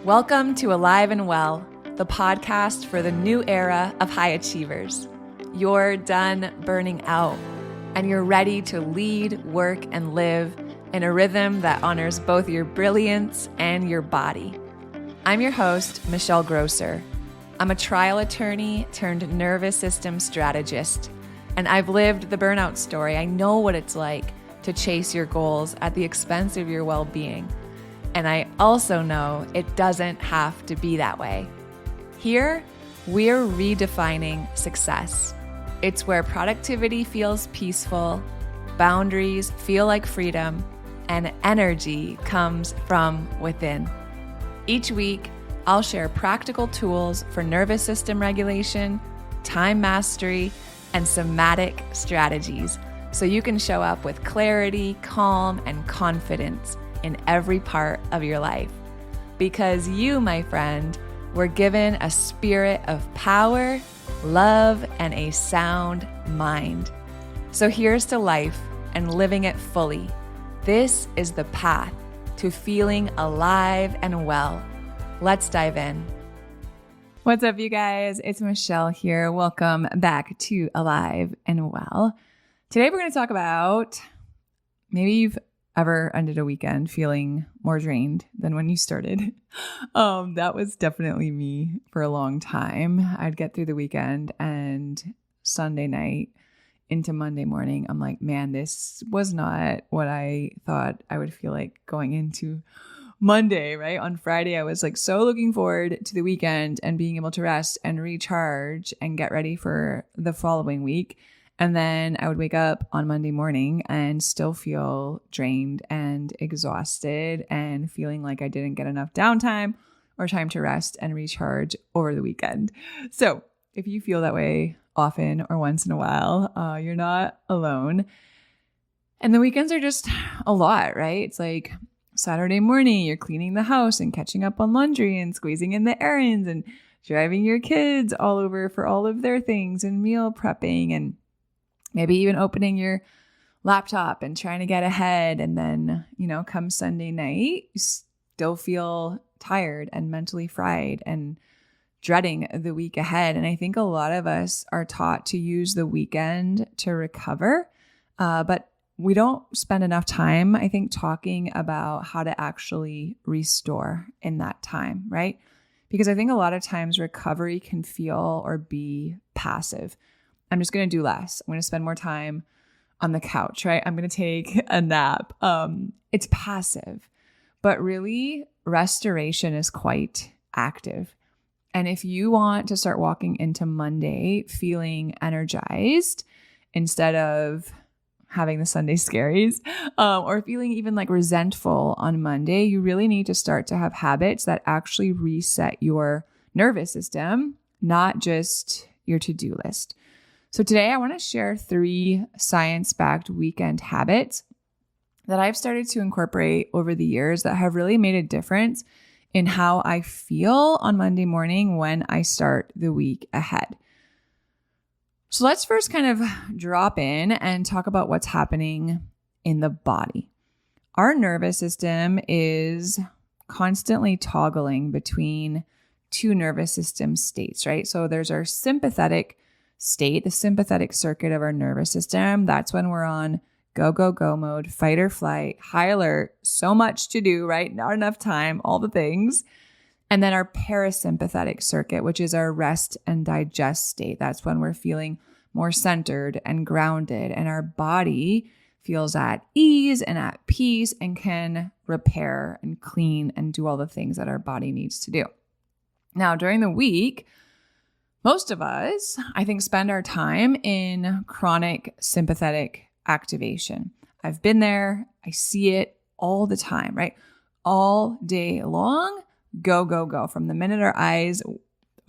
Welcome to Alive and Well, the podcast for the new era of high achievers. You're done burning out, and you're ready to lead, work, and live in a rhythm that honors both your brilliance and your body. I'm your host, Michelle Grosser. I'm a trial attorney turned nervous system strategist, and I've lived the burnout story. I know what it's like to chase your goals at the expense of your well-being. And I also know it doesn't have to be that way. Here, we're redefining success. It's where productivity feels peaceful, boundaries feel like freedom, and energy comes from within. Each week, I'll share practical tools for nervous system regulation, time mastery, and somatic strategies so you can show up with clarity, calm, and confidence in every part of your life. Because you, my friend, were given a spirit of power, love, and a sound mind. So here's to life and living it fully. This is the path to feeling alive and well. Let's dive in. What's up, you guys? It's Michelle here. Welcome back to Alive and Well. Today we're going to talk about maybe you've ever ended a weekend feeling more drained than when you started. That was definitely me for a long time. I'd get through the weekend and Sunday night into Monday morning, I'm like, man, this was not what I thought I would feel like going into Monday, right? On Friday, I was like so looking forward to the weekend and being able to rest and recharge and get ready for the following week. And then I would wake up on Monday morning and still feel drained and exhausted and feeling like I didn't get enough downtime or time to rest and recharge over the weekend. So if you feel that way often or once in a while, you're not alone. And the weekends are just a lot, right? It's like Saturday morning, you're cleaning the house and catching up on laundry and squeezing in the errands and driving your kids all over for all of their things and meal prepping and maybe even opening your laptop and trying to get ahead. And then, come Sunday night, you still feel tired and mentally fried and dreading the week ahead. And I think a lot of us are taught to use the weekend to recover, but we don't spend enough time, I think, talking about how to actually restore in that time, right? Because I think a lot of times recovery can feel or be passive. I'm just going to do less. I'm going to spend more time on the couch, right? I'm going to take a nap. It's passive, but really restoration is quite active. And if you want to start walking into Monday feeling energized instead of having the Sunday scaries, or feeling even like resentful on Monday, you really need to start to have habits that actually reset your nervous system, not just your to-do list. So today I want to share 3 science-backed weekend habits that I've started to incorporate over the years that have really made a difference in how I feel on Monday morning when I start the week ahead. So let's first kind of drop in and talk about what's happening in the body. Our nervous system is constantly toggling between 2 nervous system states, right? So there's our sympathetic state, the sympathetic circuit of our nervous system. That's when we're on go, go, go mode, fight or flight, high alert, so much to do, right? Not enough time, all the things. And then our parasympathetic circuit, which is our rest and digest state. That's when we're feeling more centered and grounded, and our body feels at ease and at peace and can repair and clean and do all the things that our body needs to do. Now, during the week, most of us, I think, spend our time in chronic sympathetic activation. I've been there. I see it all the time, right? All day long, go, go, go. From the minute our eyes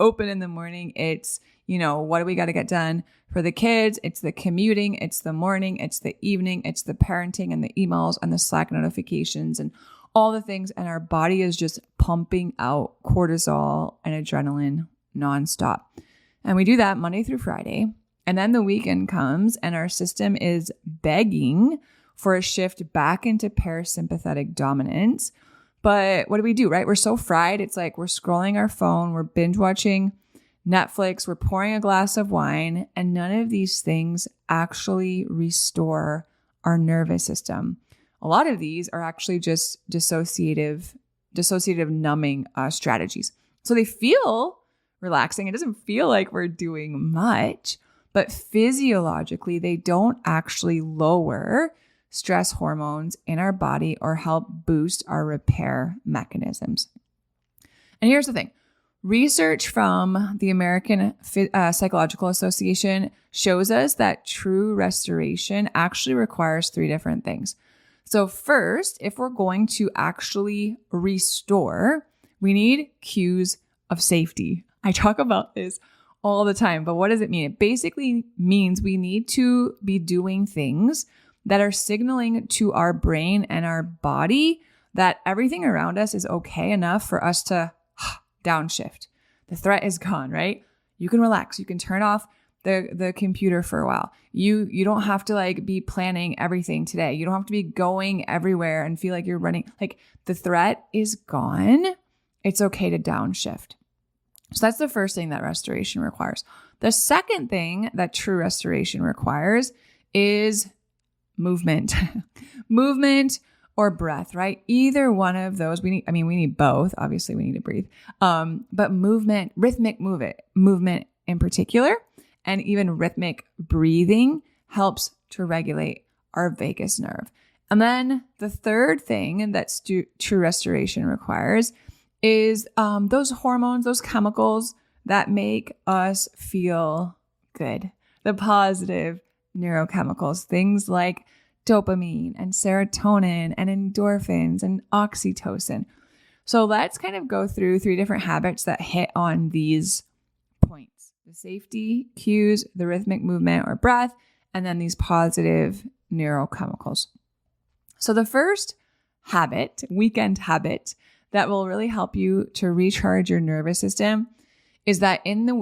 open in the morning, it's, what do we got to get done for the kids? It's the commuting, it's the morning, it's the evening, it's the parenting and the emails and the Slack notifications and all the things. And our body is just pumping out cortisol and adrenaline nonstop. And we do that Monday through Friday. And then the weekend comes and our system is begging for a shift back into parasympathetic dominance. But what do, right? We're so fried. It's like we're scrolling our phone, we're binge watching Netflix, we're pouring a glass of wine, and none of these things actually restore our nervous system. A lot of these are actually just dissociative numbing strategies. So they feel relaxing. It doesn't feel like we're doing much, but physiologically, they don't actually lower stress hormones in our body or help boost our repair mechanisms. And here's the thing. Research from the American Psychological Association shows us that true restoration actually requires 3 different things. So first, if we're going to actually restore, we need cues of safety. I talk about this all the time, but what does it mean? It basically means we need to be doing things that are signaling to our brain and our body that everything around us is okay enough for us to downshift. The threat is gone, right? You can relax. You can turn off the computer for a while. You don't have to like be planning everything today. You don't have to be going everywhere and feel like you're running. Like the threat is gone. It's okay to downshift. So that's the first thing that restoration requires. The second thing that true restoration requires is movement. Movement or breath, right? Either one of those. We need both. Obviously, we need to breathe. But movement, rhythmic movement in particular, and even rhythmic breathing helps to regulate our vagus nerve. And then the third thing that true restoration requires is those hormones, those chemicals that make us feel good. The positive neurochemicals, things like dopamine and serotonin and endorphins and oxytocin. So let's kind of go through 3 different habits that hit on these points: the safety cues, the rhythmic movement or breath, and then these positive neurochemicals. So the first habit, weekend habit, that will really help you to recharge your nervous system is that on the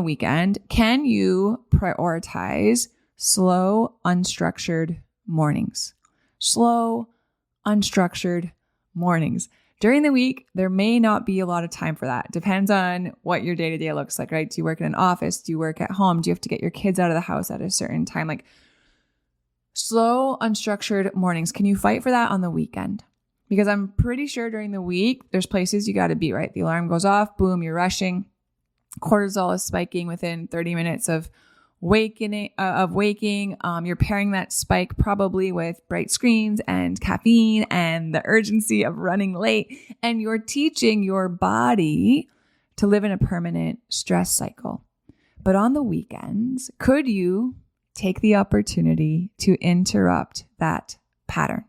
weekend, can you prioritize slow, unstructured mornings? Slow, unstructured mornings. During the week, there may not be a lot of time for that. Depends on what your day-to-day looks like, right? Do you work in an office? Do you work at home? Do you have to get your kids out of the house at a certain time? Like slow, unstructured mornings. Can you fight for that on the weekend? Because I'm pretty sure during the week, there's places you got to be, right? The alarm goes off, boom, you're rushing. Cortisol is spiking within 30 minutes of waking. You're pairing that spike probably with bright screens and caffeine and the urgency of running late. And you're teaching your body to live in a permanent stress cycle. But on the weekends, could you take the opportunity to interrupt that pattern?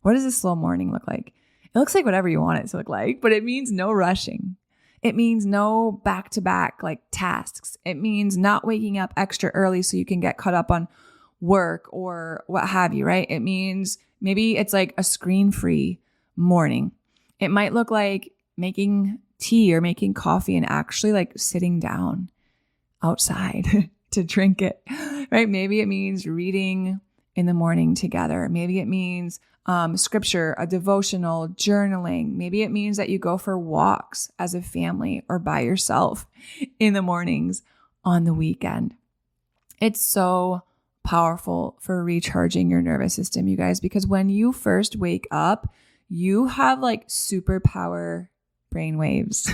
What does a slow morning look like? It looks like whatever you want it to look like, but it means no rushing. It means no back-to-back like tasks. It means not waking up extra early so you can get caught up on work or what have you, right? It means maybe it's like a screen-free morning. It might look like making tea or making coffee and actually like sitting down outside to drink it, right? Maybe it means reading in the morning together. Maybe it means scripture, a devotional, journaling. Maybe it means that you go for walks as a family or by yourself in the mornings on the weekend. It's so powerful for recharging your nervous system, you guys, because when you first wake up, you have like superpower brain waves.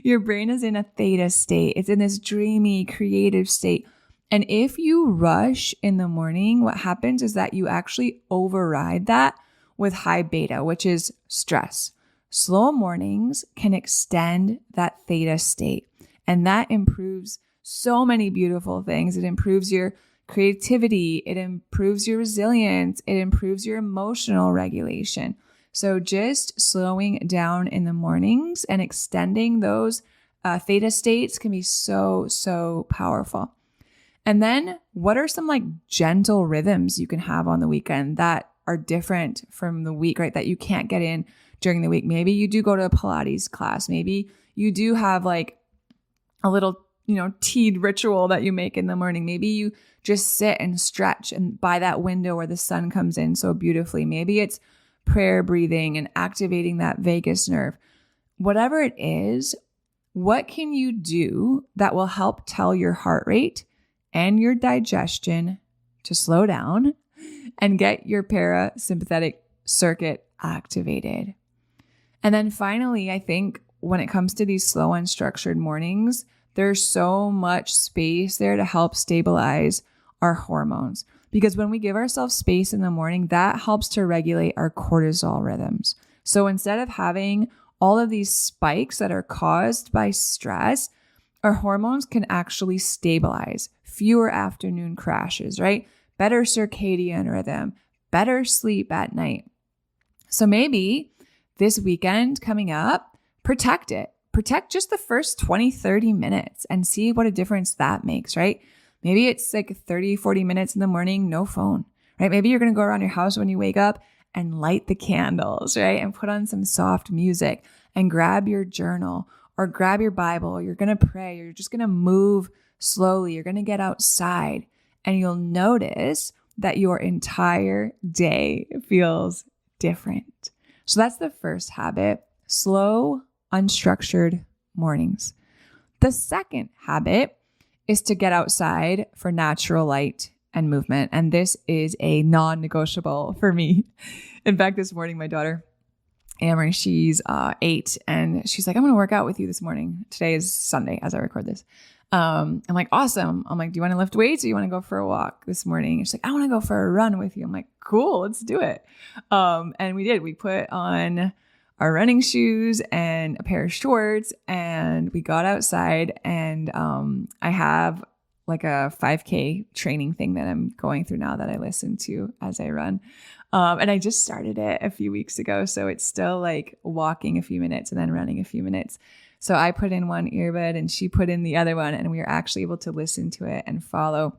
Your brain is in a theta state. It's in this dreamy, creative state. And if you rush in the morning, what happens is that you actually override that with high beta, which is stress. Slow mornings can extend that theta state, and that improves so many beautiful things. It improves your creativity. It improves your resilience. It improves your emotional regulation. So just slowing down in the mornings and extending those theta states can be so, so powerful. And then what are some like gentle rhythms you can have on the weekend that are different from the week, right? That you can't get in during the week. Maybe you do go to a Pilates class. Maybe you do have like a little, teed ritual that you make in the morning. Maybe you just sit and stretch and by that window where the sun comes in so beautifully. Maybe it's prayer breathing and activating that vagus nerve. Whatever it is, what can you do that will help tell your heart rate and your digestion to slow down and get your parasympathetic circuit activated? And then finally, I think when it comes to these slow, unstructured mornings, there's so much space there to help stabilize our hormones. Because when we give ourselves space in the morning, that helps to regulate our cortisol rhythms. So instead of having all of these spikes that are caused by stress, our hormones can actually stabilize. Fewer afternoon crashes, right? Better circadian rhythm, better sleep at night. So maybe this weekend coming up, protect it. Protect just the first 20, 30 minutes and see what a difference that makes, right? Maybe it's like 30, 40 minutes in the morning, no phone, right? Maybe you're going to go around your house when you wake up and light the candles, right? And put on some soft music and grab your journal or grab your Bible. You're going to pray. You're just going to move slowly. You're going to get outside and you'll notice that your entire day feels different. So that's the first habit, slow, unstructured mornings. The second habit is to get outside for natural light and movement. And this is a non-negotiable for me. In fact, this morning, my daughter, Amory, she's 8, and she's like, I'm going to work out with you this morning. Today is Sunday as I record this. I'm like, awesome. I'm like, do you want to lift weights or you want to go for a walk this morning? And she's like, I want to go for a run with you. I'm like, cool, let's do it. And we did. We put on our running shoes and a pair of shorts and we got outside and I have like a 5K training thing that I'm going through now that I listen to as I run. And I just started it a few weeks ago. So it's still like walking a few minutes and then running a few minutes. So I put in one earbud and she put in the other one and we were actually able to listen to it and follow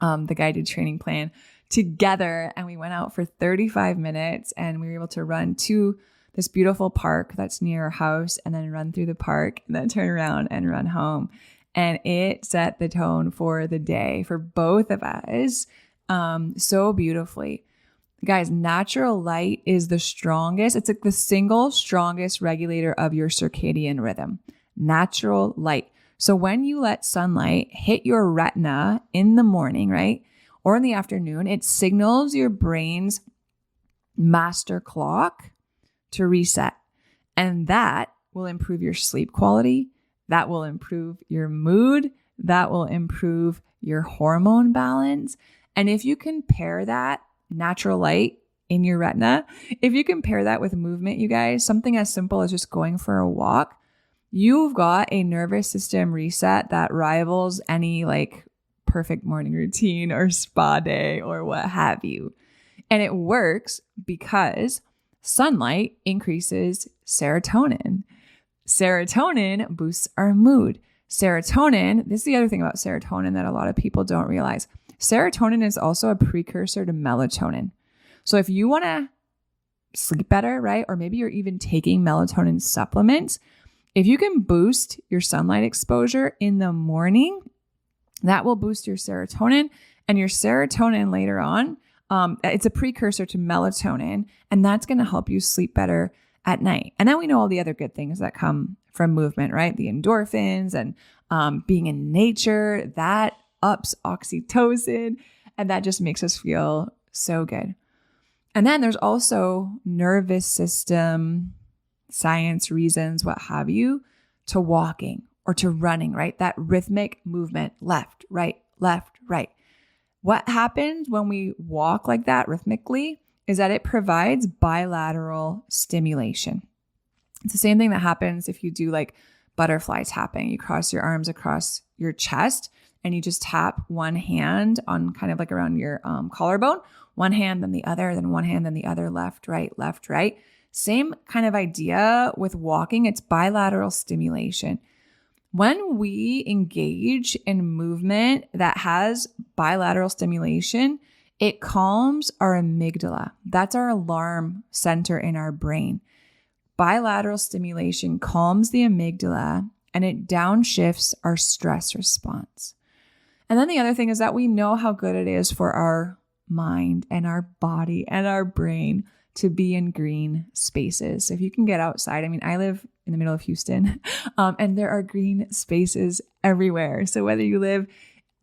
the guided training plan together. And we went out for 35 minutes and we were able to run to this beautiful park that's near our house and then run through the park and then turn around and run home. And it set the tone for the day for both of us so beautifully. Guys, natural light is the strongest. It's like the single strongest regulator of your circadian rhythm. Natural light. So when you let sunlight hit your retina in the morning, right? Or in the afternoon, it signals your brain's master clock to reset. And that will improve your sleep quality. That will improve your mood. That will improve your hormone balance. And if you compare that natural light in your retina, if you compare that with movement, you guys, something as simple as just going for a walk, you've got a nervous system reset that rivals any like perfect morning routine or spa day or what have you. And it works because sunlight increases serotonin. Serotonin boosts our mood. Serotonin, this is the other thing about serotonin that a lot of people don't realize. Serotonin is also a precursor to melatonin. So if you want to sleep better, right? Or maybe you're even taking melatonin supplements, if you can boost your sunlight exposure in the morning, that will boost your serotonin, and your serotonin later on, it's a precursor to melatonin, and that's going to help you sleep better at night. And then we know all the other good things that come from movement, right? The endorphins and being in nature, that ups oxytocin, and that just makes us feel so good. And then there's also nervous system science reasons, what have you, to walking or to running, right? That rhythmic movement, left, right, left, right. What happens when we walk like that rhythmically is that it provides bilateral stimulation. It's the same thing that happens if you do like butterfly tapping. You cross your arms across your chest and you just tap one hand on kind of like around your collarbone, one hand, then the other, then one hand, then the other, left, right. Same kind of idea with walking. It's bilateral stimulation. When we engage in movement that has bilateral stimulation, it calms our amygdala. That's our alarm center in our brain. Bilateral stimulation calms the amygdala and it downshifts our stress response. And then the other thing is that we know how good it is for our mind and our body and our brain to be in green spaces. So if you can get outside, I mean, I live in the middle of Houston, and there are green spaces everywhere. So whether you live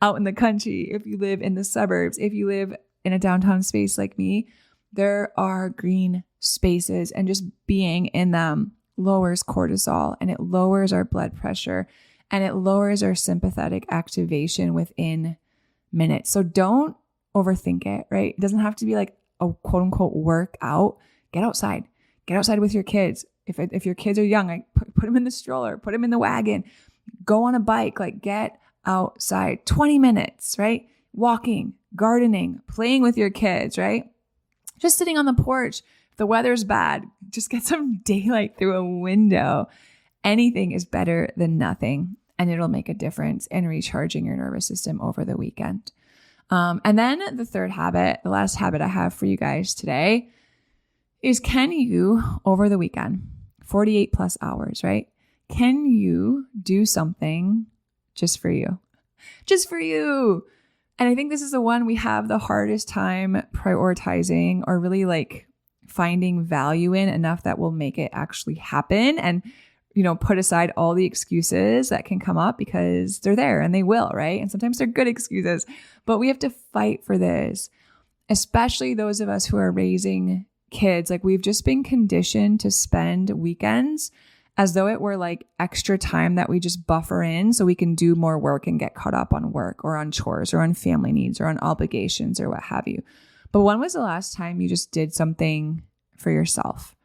out in the country, if you live in the suburbs, if you live in a downtown space like me, there are green spaces, and just being in them lowers cortisol, and it lowers our blood pressure, and it lowers our sympathetic activation within minutes. So don't overthink it, right? It doesn't have to be like a quote unquote workout. Get outside with your kids. If your kids are young, like put them in the stroller, put them in the wagon, go on a bike, like get outside 20 minutes, right? Walking, gardening, playing with your kids, right? Just sitting on the porch. If the weather's bad, just get some daylight through a window. Anything is better than nothing, and it'll make a difference in recharging your nervous system over the weekend. And then the third habit, the last habit I have for you guys today is, can you, over the weekend, 48 plus hours, right? Can you do something just for you? Just for you. And I think this is the one we have the hardest time prioritizing, or really like finding value in enough that will make it actually happen, and, you know, put aside all the excuses that can come up, because they're there and they will, right? And sometimes they're good excuses, but we have to fight for this, especially those of us who are raising kids. Like, we've just been conditioned to spend weekends as though it were like extra time that we just buffer in so we can do more work and get caught up on work or on chores or on family needs or on obligations or what have you. But when was the last time you just did something for yourself?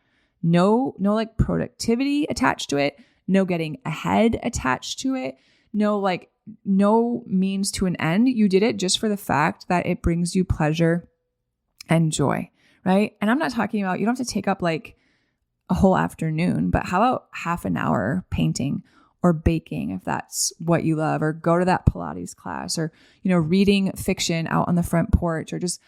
No like productivity attached to it, no getting ahead attached to it, no means to an end. You did it just for the fact that it brings you pleasure and joy, right? And I'm not talking about, you don't have to take up like a whole afternoon, but how about half an hour painting or baking, if that's what you love, or go to that Pilates class, or, you know, reading fiction out on the front porch, or just,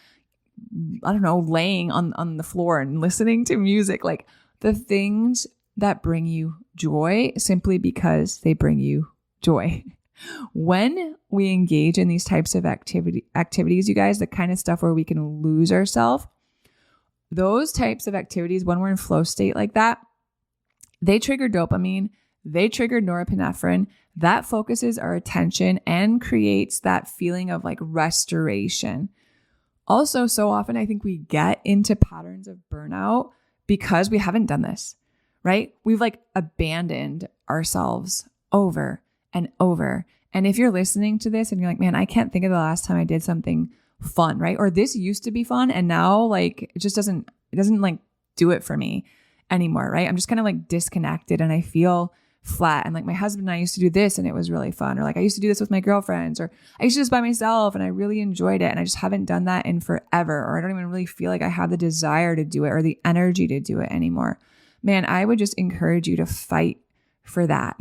I don't know, laying on the floor and listening to music, like the things that bring you joy simply because they bring you joy. When we engage in these types of activities, you guys, the kind of stuff where we can lose ourselves, those types of activities, when we're in flow state like that, they trigger dopamine, they trigger norepinephrine, that focuses our attention and creates that feeling of like restoration. Also, so often I think we get into patterns of burnout because we haven't done this, right? We've like abandoned ourselves over and over. And if you're listening to this and you're like, man, I can't think of the last time I did something fun, right? Or this used to be fun, and now like it doesn't like do it for me anymore, right? I'm just kind of like disconnected and I feel flat. And like, my husband and I used to do this and it was really fun. Or like, I used to do this with my girlfriends, or I used to do this by myself and I really enjoyed it. And I just haven't done that in forever. Or I don't even really feel like I have the desire to do it or the energy to do it anymore. Man, I would just encourage you to fight for that.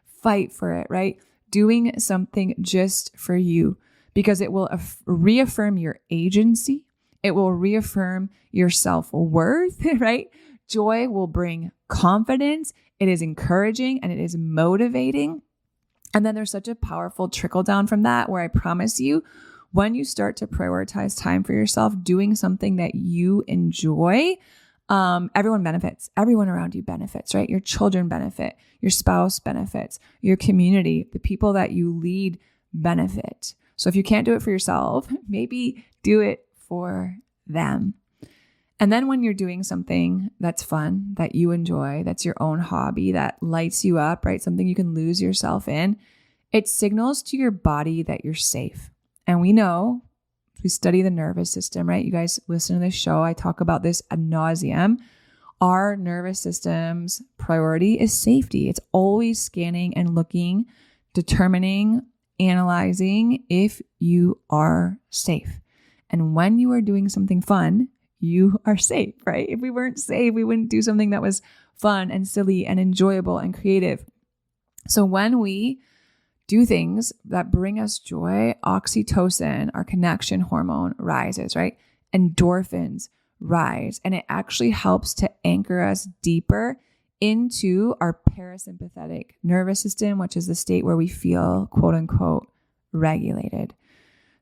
Fight for it, right? Doing something just for you, because it will reaffirm your agency. It will reaffirm your self-worth, right? Joy will bring confidence. It is encouraging and it is motivating. And then there's such a powerful trickle down from that, where I promise you, when you start to prioritize time for yourself, doing something that you enjoy, everyone benefits. Everyone around you benefits, right? Your children benefit. Your spouse benefits. Your community, the people that you lead benefit. So if you can't do it for yourself, maybe do it for them. And then when you're doing something that's fun, that you enjoy, that's your own hobby, that lights you up, right? Something you can lose yourself in, it signals to your body that you're safe. And we know, we study the nervous system, right? You guys listen to this show. I talk about this ad nauseum. Our nervous system's priority is safety. It's always scanning and looking, determining, analyzing if you are safe. And when you are doing something fun, you are safe, right? If we weren't safe, we wouldn't do something that was fun and silly and enjoyable and creative. So when we do things that bring us joy, oxytocin, our connection hormone, rises, right? Endorphins rise, and it actually helps to anchor us deeper into our parasympathetic nervous system, which is the state where we feel, quote unquote, regulated.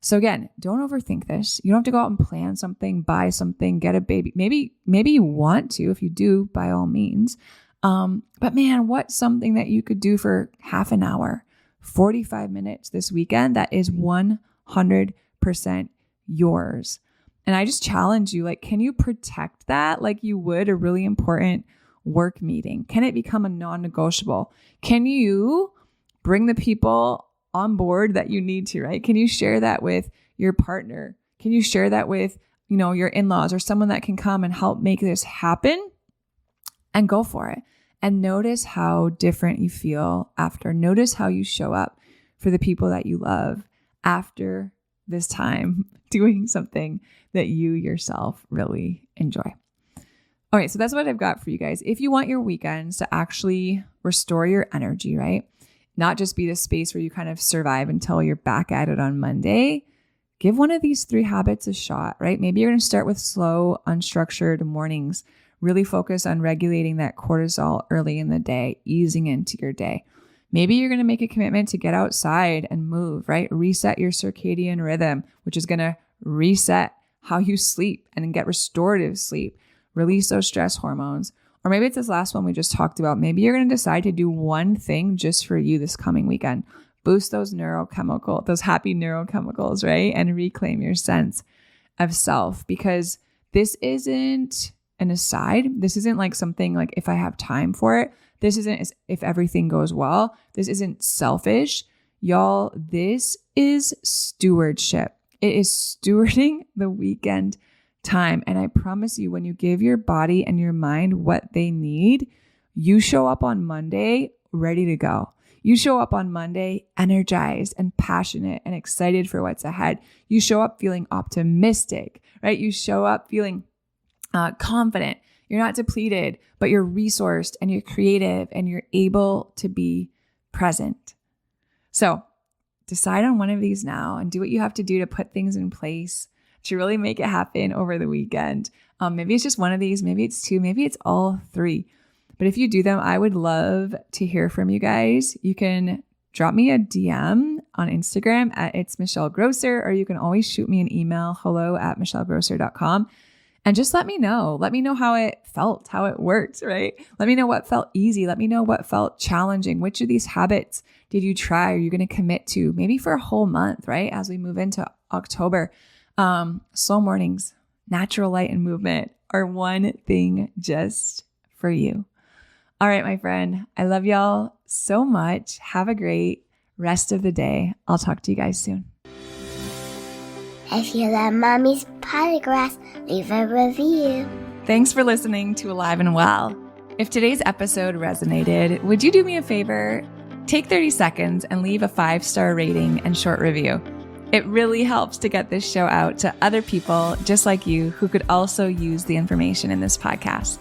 So again, don't overthink this. You don't have to go out and plan something, buy something, get a baby. Maybe you want to. If you do, by all means. But man, what's something that you could do for half an hour, 45 minutes this weekend that is 100% yours? And I just challenge you, like, can you protect that like you would a really important work meeting? Can it become a non-negotiable? Can you bring the people on board that you need to, right? Can you share that with your partner? Can you share that with, your in-laws or someone that can come and help make this happen? And go for it. And notice how different you feel after. Notice how you show up for the people that you love after this time doing something that you yourself really enjoy. All right, so that's what I've got for you guys. If you want your weekends to actually restore your energy, right? Not just be the space where you kind of survive until you're back at it on Monday, give one of these 3 habits a shot, right? Maybe you're going to start with slow, unstructured mornings. Really focus on regulating that cortisol early in the day, easing into your day. Maybe you're going to make a commitment to get outside and move, right? Reset your circadian rhythm, which is going to reset how you sleep and get restorative sleep, release those stress hormones. Or maybe it's this last one we just talked about. Maybe you're going to decide to do one thing just for you this coming weekend. Boost those happy neurochemicals, right? And reclaim your sense of self, because this isn't an aside. This isn't like something like if I have time for it. This isn't as if everything goes well. This isn't selfish. Y'all, this is stewardship. It is stewarding the weekend time. And I promise you, when you give your body and your mind what they need, you show up on Monday ready to go. You show up on Monday energized and passionate and excited for what's ahead. You show up feeling optimistic, right? You show up feeling confident. You're not depleted, but you're resourced and you're creative and you're able to be present. So decide on one of these now and do what you have to do to put things in place to really make it happen over the weekend. Maybe it's just one of these, maybe it's 2, maybe it's all 3. But if you do them, I would love to hear from you guys. You can drop me a DM on Instagram at It's Michelle Grosser, or you can always shoot me an email, hello@michellegrosser.com. And just let me know. Let me know how it felt, how it worked, right? Let me know what felt easy. Let me know what felt challenging. Which of these habits did you try? Are you going to commit to maybe for a whole month, right? As we move into October. Slow mornings, natural light and movement are one thing just for you. All right, my friend. I love y'all so much. Have a great rest of the day. I'll talk to you guys soon. If you love Mommy's Podcast, leave a review. Thanks for listening to Alive and Well. If today's episode resonated, would you do me a favor? Take 30 seconds and leave a 5-star rating and short review. It really helps to get this show out to other people just like you who could also use the information in this podcast.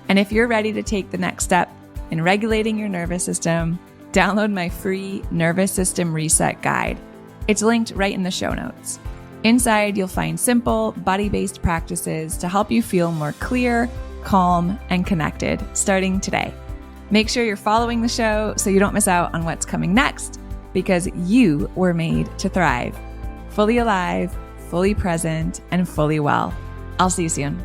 And if you're ready to take the next step in regulating your nervous system, download my free Nervous System Reset Guide. It's linked right in the show notes. Inside, you'll find simple, body-based practices to help you feel more clear, calm, and connected starting today. Make sure you're following the show so you don't miss out on what's coming next, because you were made to thrive. Fully alive, fully present, and fully well. I'll see you soon.